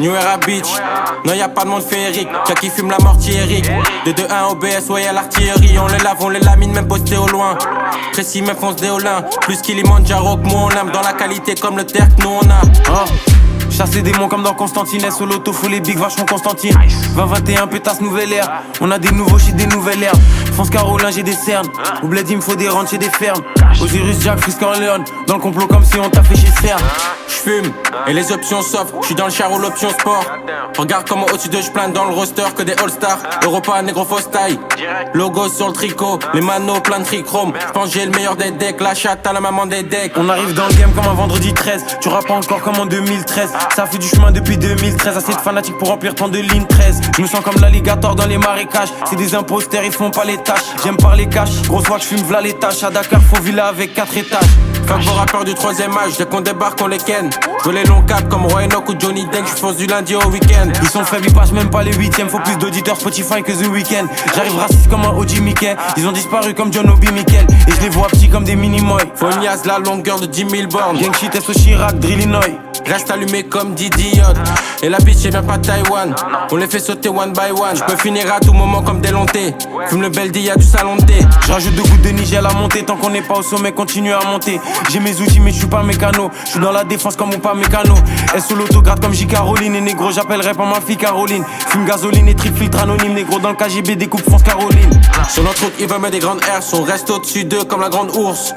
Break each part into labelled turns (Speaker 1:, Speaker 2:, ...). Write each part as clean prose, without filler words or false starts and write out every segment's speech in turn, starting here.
Speaker 1: New Era Beach, non y'a pas de monde féerique. Y'a qui fume la mortier Eric. De 2-1 OBS, ouais y'a l'artillerie. On les lave, on les lamine, même posté au loin. Précis, même fonce déolin. Plus Kilimanjaro que moi on aime. Dans la qualité comme le terre que nous on a.
Speaker 2: Chasse les démons comme dans Constantine. Sur l'auto, faut les big vachement Constantine. 20-21, pétasse nouvelle ère. On a des nouveaux shit, des nouvelles herbes. France Carolin, j'ai des cernes. Au bled, il me faut des rentes chez des fermes. Osiris, Jack, Frisk en Leon. Dans le complot comme si on t'a fait chez Cern.
Speaker 1: J'fume et les options s'offrent. J'suis dans le char ou l'option sport. Regarde comment au-dessus de j'plane dans le roster que des All-Stars. Europa, négro fausse taille. Logo sur le tricot. Les manos plein de trichrome. J'pense j'ai le meilleur des decks. La chatte à la maman des decks.
Speaker 2: On arrive dans le game comme un vendredi 13. Tu rappes encore comme en 2013. Ça fait du chemin depuis 2013. Assez de fanatiques pour remplir tant de lignes 13. Je me sens comme l'alligator dans les marécages. C'est des imposters, ils font pas les tâches. J'aime parler cash. Grosse voix, j'fume v'là les tâches. À Dakar, faut villa avec 4 étages.
Speaker 1: Fuck vos rappeurs du 3ème âge. Dès qu'on débarque, on les ken. J'veux les longs caps comme Roy Enoch ou Johnny Deng. J'fonce du lundi au week-end.
Speaker 2: Ils sont faibles, ils passent même pas les 8ème. Faut plus d'auditeurs Spotify que The Weeknd. J'arrive raciste comme un OG Mickey. Ils ont disparu comme John Obi Mikel. Et je les vois petits comme des mini-moy.
Speaker 1: Fognas la longueur de 10 000 bornes.
Speaker 2: Gang shit, au Chirac, Drillinois.
Speaker 1: Reste allumé comme Didi Yacht. Et la bitch, elle vient pas de Taïwan. On les fait sauter one by one. J'peux finir à tout moment comme des lontés. Fume le Beldi, y'a du salon de thé.
Speaker 2: J'rajoute 2 gouttes de Niger à la montée. Tant qu'on n'est pas au sommet, continue à monter. J'ai mes outils, mais j'suis pas mécano. J'suis dans la défense comme ou pas mécano. Elle sous l'autograde comme J. Caroline. Et négro, j'appellerai pas ma fille Caroline. Fume gasoline et triple filtre anonyme. Négro, dans le KGB, découpe France Caroline.
Speaker 1: Sur notre route, il veut mettre des grandes airs. On reste au-dessus d'eux comme la grande ours.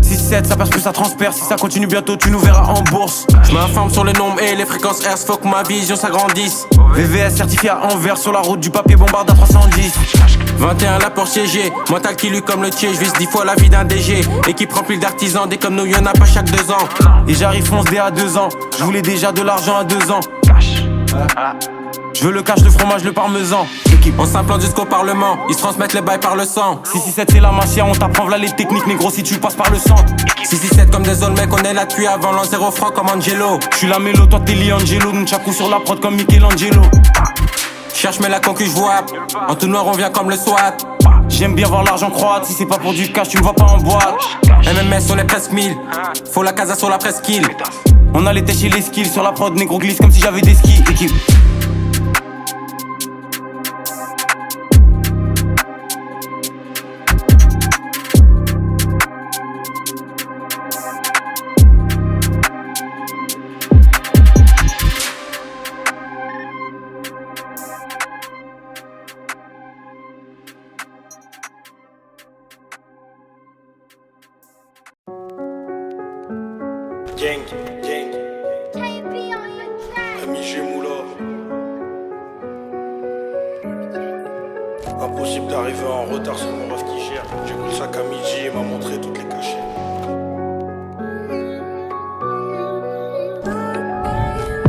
Speaker 2: 6-7, ça perce plus, ça transperce. Si ça continue bientôt, tu nous verras en bourse.
Speaker 1: J'm'informe sur les nombres et les fréquences Hertz. Faut que ma vision s'agrandisse.
Speaker 2: VVS certifié à Anvers. Sur la route du papier bombarde à 310.
Speaker 1: 21 là pour siéger. Mental qui lutte comme le tché. J'vise 10 fois la vie d'un DG. Équipe remplie d'artisans. Des comme nous, y'en a pas chaque 2 ans.
Speaker 2: Et j'arrive fonce dès à 2 ans. Je voulais déjà de l'argent à 2 ans. Je veux le cash, le fromage, le parmesan.
Speaker 1: On s'implante jusqu'au parlement. Ils se transmettent les bails par le sang.
Speaker 2: 667 c'est la mafia, on t'apprend v'là les techniques. Négro si tu passes par le sang.
Speaker 1: 667 comme des old mecs, on est là depuis avant l'an 0 francs comme Angelo.
Speaker 2: J'suis la mélo, toi t'es Liangelo. Nunchaku sur la prod comme Michelangelo.
Speaker 1: Cherche mais la concu j'vois. En tout noir on vient comme le SWAT.
Speaker 2: J'aime bien voir l'argent croître. Si c'est pas pour du cash, tu me vois pas en boîte.
Speaker 1: MMS on est presque 1000. Faut la casa sur la presqu'île.
Speaker 2: On a les têches et les skills. Sur la prod, négro glisse comme si j'avais des skis. Équipe.
Speaker 3: Gang, gang. MIG Moula. Impossible d'arriver en retard, c'est mon rêve qui gère. J'ai pris le sac à midi et m'a montré toutes les cachettes.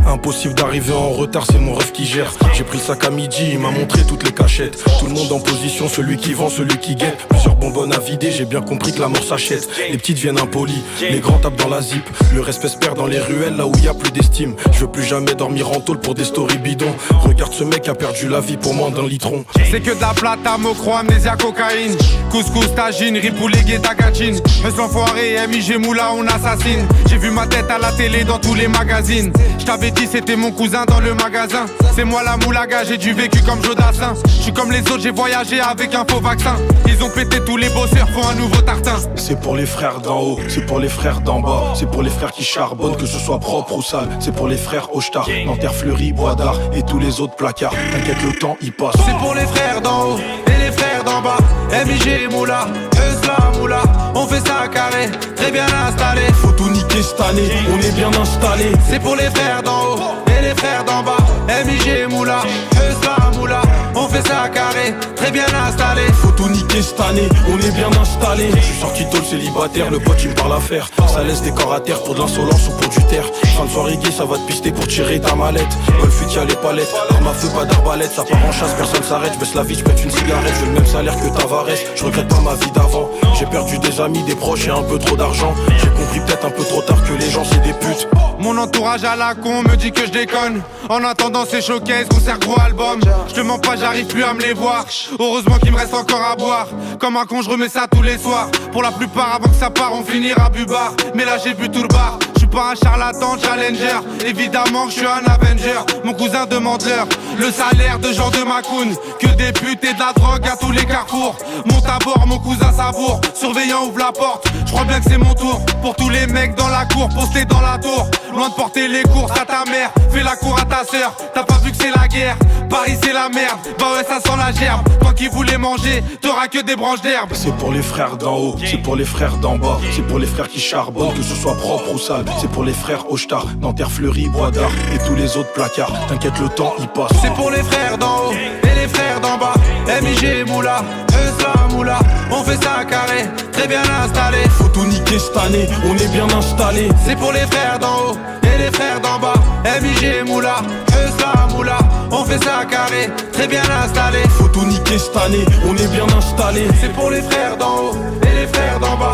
Speaker 3: Impossible d'arriver en retard, c'est mon rêve qui gère. J'ai pris le sac à midi, il m'a montré toutes les cachettes. Tout le monde en position, celui qui vend, celui qui guette. Plusieurs bonbonnes à vider, j'ai bien compris que la mort s'achète. Les petites viennent impolies, les grands tapent dans la zip. Le respect se perd dans les ruelles, là où y a plus d'estime. Je veux plus jamais dormir en tôle pour des stories bidons. Regarde ce mec a perdu la vie pour moins d'un litron.
Speaker 4: C'est que de la plata, mocro, amnésia, cocaïne. Couscous, tagine, ripoulet, guétagatine. Eux enfoirés, MIG Moula, on assassine. J'ai vu ma tête à la télé dans tous les magazines. J't'avais dit c'était mon cousin dans le magasin. C'est moi la moulaga, j'ai du vécu comme Jodassin. J'suis comme les autres, j'ai voyagé avec un faux vaccin. Ils ont pété tous les bosseurs, font un nouveau tartin.
Speaker 3: C'est pour les frères d'en haut, c'est pour les frères d'en bas. C'est pour les frères qui charbonnent, que ce soit propre ou sale. C'est pour les frères Hochtar, Nanterre Fleury, Bois d'Art et tous les autres placards. T'inquiète, le temps il passe.
Speaker 4: C'est pour les frères d'en haut et les frères d'en bas. MIG Moula, Eusla Moula. On fait ça carré, très bien installé.
Speaker 3: Faut tout niquer cette année, on est bien installé.
Speaker 4: C'est pour les frères d'en haut et les frères d'en bas. MIG Moula, Eusla Moula. On fait ça carré, très bien installé.
Speaker 3: Faut tout niquer cette année, on est bien installé. Je suis sorti tôt le célibataire, le pote il me parle à faire. Ça laisse des corps à terre pour de l'insolence ou pour du terre. Fin de soirée gay, ça va te pister pour tirer ta mallette. Golf y'a les palettes, arme à feu, pas d'arbalète. Ça part en chasse, personne s'arrête, je baisse la vie, je pète une cigarette. Je veux le même salaire que Tavares, je regrette pas ma vie d'avant. J'ai perdu des amis, des proches et un peu trop d'argent. J'ai compris peut-être un peu trop tard que les gens c'est des putes.
Speaker 4: Mon entourage à la con me dit que je déconne. En attendant ces showcases, concert gros album. Je te mens pas, j'arrive plus à me les voir. Heureusement qu'il me reste encore à boire. Comme un con, je remets ça tous les soirs. Pour la plupart, avant que ça part, on finira buvard. Mais là j'ai bu tout le bar. Je suis pas un charlatan challenger, évidemment que je suis un Avenger. Mon cousin demande-leur le salaire de Jean de Macoun. Que des putes et de la drogue à tous les carrefours. Monte à bord, mon cousin savoure. Surveillant ouvre la porte, je crois bien que c'est mon tour. Pour tous les mecs dans la cour, postés dans la tour. Loin de porter les courses à ta mère, fais la cour à ta sœur. T'as pas vu que c'est la guerre, Paris c'est la merde. Bah ouais ça sent la gerbe, toi qui voulais manger, t'auras que des branches d'herbe.
Speaker 3: C'est pour les frères d'en haut, c'est pour les frères d'en bas. C'est pour les frères qui charbonnent, que ce soit propre ou sale. C'est pour les frères Hochtar, Nanterre, Fleury, Bois d'Art et tous les autres placards. T'inquiète le temps il passe.
Speaker 4: C'est pour les frères d'en haut et les frères d'en bas. MIG Moula, Eusla Moula, on fait ça carré, très bien installé.
Speaker 3: Faut tout niquer cette année, on est bien installé.
Speaker 4: C'est pour les frères d'en haut et les frères d'en bas. MIG Moula, Eusla Moula, on fait ça carré, très bien installé.
Speaker 3: Faut tout niquer cette année, on est bien installé.
Speaker 4: C'est pour les frères d'en haut et les frères d'en bas.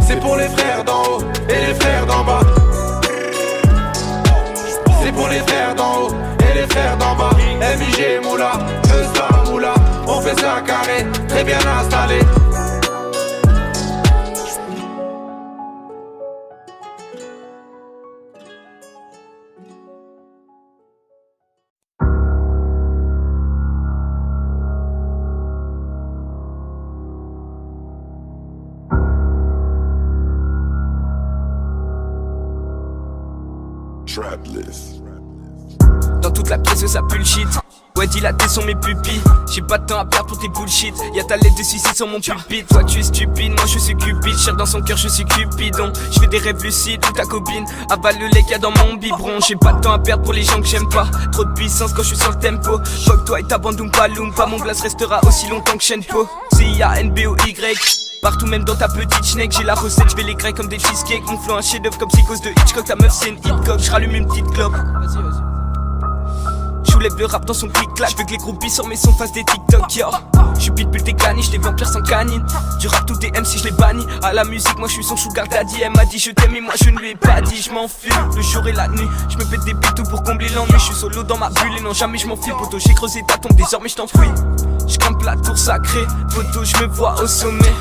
Speaker 4: C'est pour les frères d'en haut et les frères d'en bas. C'est pour les frères d'en haut et les frères d'en bas. MIG Moula, Eusla Moula, on fait ça carré, très bien installé.
Speaker 5: Dans toute la pièce ça pue le shit. Ouais dilaté sont mes pupilles. J'ai pas de temps à perdre pour tes bullshit. Y'a ta lettre de suicide sur mon pulpit. Toi tu es stupide, moi je suis cupide. Cher dans son cœur je suis cupidon. Je fais des rêves lucides où ta copine avale le lait qu'il y a dans mon biberon. J'ai pas de temps à perdre pour les gens que j'aime pas. Trop de puissance quand je suis sur le tempo. Fuck toi et ta bande Oompa Loompa. Mon glace restera aussi longtemps que Shenpo. C-I-A-N-B-O-Y. Partout même dans ta petite schneck. J'ai la recette, je vais les grailler comme des cheesecakes. Mon flow un chef d'œuvre comme Psychose de Hitchcock. Ta meuf c'est une hip-hop, je rallume une petite clope. J'soulève le rap dans son clic-clac. J'veux que les groupies sur mes sons fassent des TikTok, yo. J'suis pitbull t'es caniche, j'les vampires sans canine. Du rap tout DM si j'les bannis. À la musique moi j'suis son sugar daddy. Elle m'a dit je t'aime et moi je ne lui ai pas dit. J'm'en fume le jour et la nuit. J'me pète des tout pour combler l'ennui. J'suis solo dans ma bulle et non jamais j'm'en file. Poto j'ai creusé ta tombe, désormais j't'enfuis. J'campe la tour sacrée, poto j'me vois au sommet.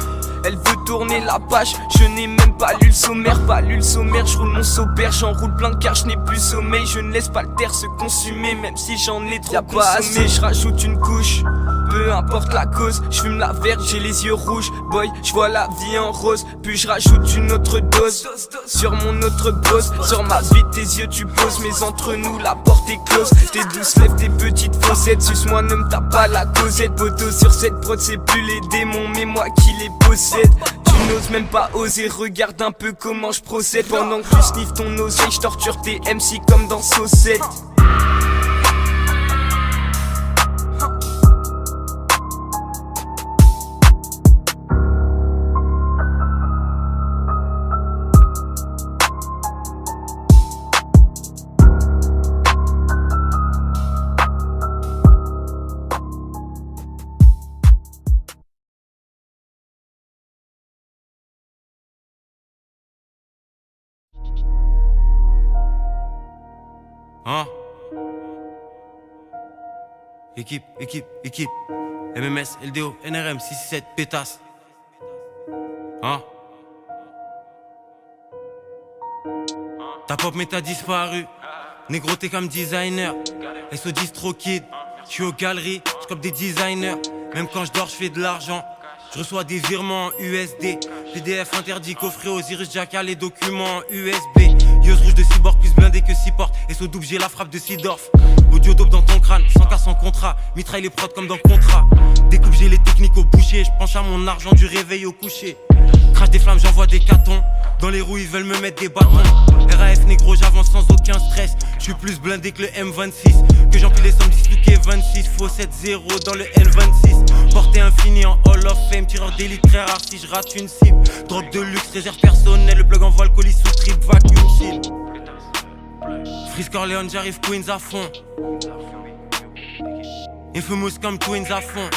Speaker 5: Elle veut tourner la page, je n'ai même pas lu le sommaire. Pas lu le sommaire, je roule mon saupère. J'enroule plein car je n'ai plus sommeil. Je ne laisse pas le terre se consumer, même si j'en ai trop consommé. Pas assez, je rajoute une couche, peu importe la cause. Je fume la verte, j'ai les yeux rouges. Boy, je vois la vie en rose. Puis je rajoute une autre dose sur mon autre boss. Sur ma vie tes yeux tu poses, mais entre nous la porte est close. Tes douces lèvres, tes petites fossettes. Suce-moi, ne me tape pas la causette. Poteau sur cette prod, c'est plus les démons, mais moi qui les possède. Tu n'oses même pas oser, regarde un peu comment je procède. Pendant que tu sniffes ton oseille, je torture tes MC comme dans Saucette.
Speaker 2: Hein? Équipe, MMS, LDO, NRM, 667, pétasse. Hein? Ta pop méta disparu. Négro t'es comme designer. SO distro kid. J'suis aux galeries, j'cope des designers. Même quand j'dors j'fais de l'argent. Je reçois des virements en USD. PDF interdit, coffret Osiris Jackal, les documents en USB. Yeux rouge de cyborg plus blindé que 6 portes. Et sous double j'ai la frappe de Sidorf. Audio dope dans ton crâne, sans cas sans contrat. Mitraille les prods comme dans contrat. Découpe j'ai les techniques au boucher. J'penche à mon argent du réveil au coucher. Crache des flammes, j'envoie des catons. Dans les roues ils veulent me mettre des bâtons. RAF négro j'avance sans aucun stress. J'suis plus blindé que le M26. Que j'empile les sommes disloquées 26. Faux 7-0 dans le N26. Portée infinie en Hall of Fame. Tireur d'élite très rare si je rate une cible. Drogue de luxe, réserve personnelle. Le plug envoie le colis sous trip, vacuum chill. Freeze Corleone, j'arrive Queens à fond. Infamous comme Twins à fond.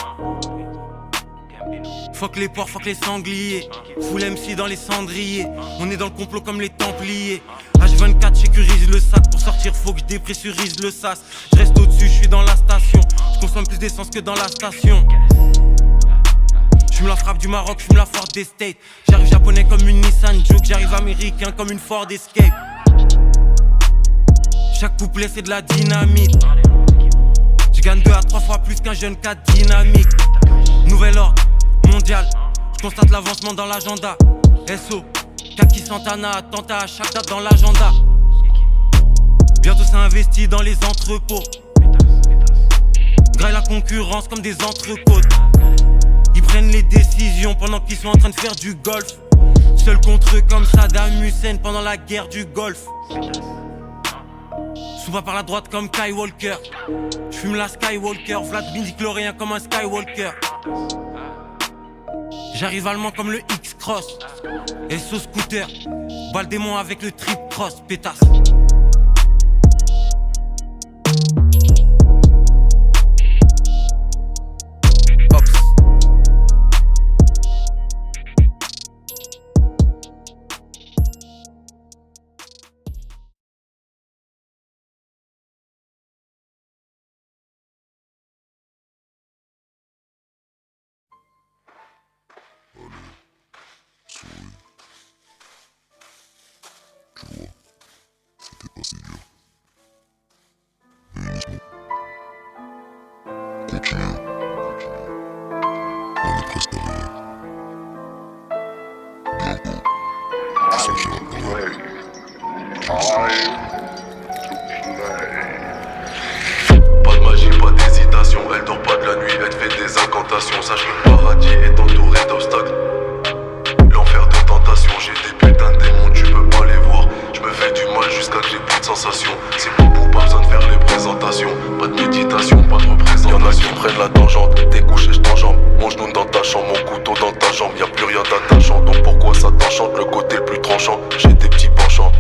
Speaker 2: Fuck les porcs, fuck les sangliers. Full MC dans les cendriers. On est dans le complot comme les Templiers. H24 sécurise le sac. Pour sortir faut que je dépressurise le sas. Je reste au-dessus, je suis dans la station. Je consomme plus d'essence que dans la station. J'fume la frappe du Maroc, j'fume la Ford des States. J'arrive japonais comme une Nissan Juke, j'arrive américain comme une Ford Escape. Chaque couplet c'est de la dynamite. Je gagne 2 à 3 fois plus qu'un jeune 4 dynamique. Nouvel ordre, mondial. Je constate l'avancement dans l'agenda. SO, Kaki Santana, attentat à chaque date dans l'agenda. Bientôt ça investit dans les entrepôts. Graille la concurrence comme des entrecôtes. Ils prennent les décisions pendant qu'ils sont en train de faire du golf. Seul contre eux comme Saddam Hussein pendant la guerre du Golfe. Souvent par la droite comme Kai Walker. J'fume la Skywalker, Vlad midi-chlorien comme un Skywalker. J'arrive allemand comme le X-Cross. SO scooter, bat le démon avec le trip cross, pétasse.
Speaker 6: C'était pas si dur. Réunissement. Continue. On est presque arrivé. Bientôt. Tu sentiras plus rien.
Speaker 7: Pas de magie, pas d'hésitation. Elle dort pas de la nuit, elle fait des incantations. Sache que le paradis est entouré d'obstacles. L'enfer de tentation, j'ai des putains de démons, tu peux pas les voir. Je me fais du mal jusqu'à que j'ai plus de sensations. C'est beaucoup, pas besoin de faire les présentations. Pas de méditation, pas de représentation. Y'en a qui prennent la tangente, t'es couché, je t'enjambe. Mon genou dans ta chambre, mon couteau dans ta jambe. Y'a plus rien d'attachant, donc pourquoi ça t'enchante? Le côté le plus tranchant, j'ai des petits penchants.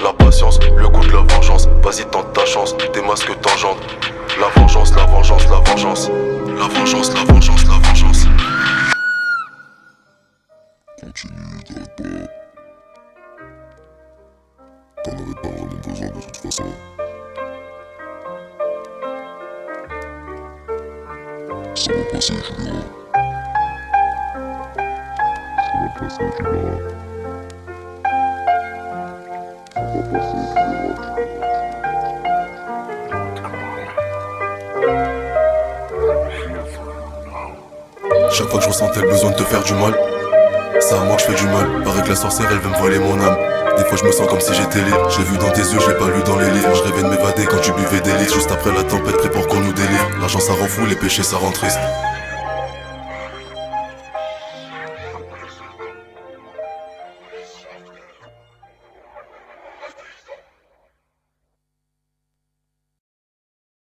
Speaker 7: La patience, le goût de la vengeance. Vas-y, tente ta chance, tes masques t'engendrent. La vengeance, la vengeance, la vengeance. La vengeance, la vengeance, la vengeance.
Speaker 6: Continue, t'arrêtes pas. T'en avais pas vraiment besoin de toute façon. Ça va passer, tu verras. Ça va passer, tu verras. Ça va passer, tu verras.
Speaker 7: Chaque fois que je ressentais le besoin de te faire du mal, c'est à moi que je fais du mal. Paraît que la sorcière elle veut me voler mon âme. Des fois je me sens comme si j'étais libre. J'ai vu dans tes yeux, je l'ai pas lu dans les livres. Je rêvais de m'évader quand tu buvais des litres. Juste après la tempête, prêt pour qu'on nous délivre. L'argent ça rend fou, les péchés ça rend triste.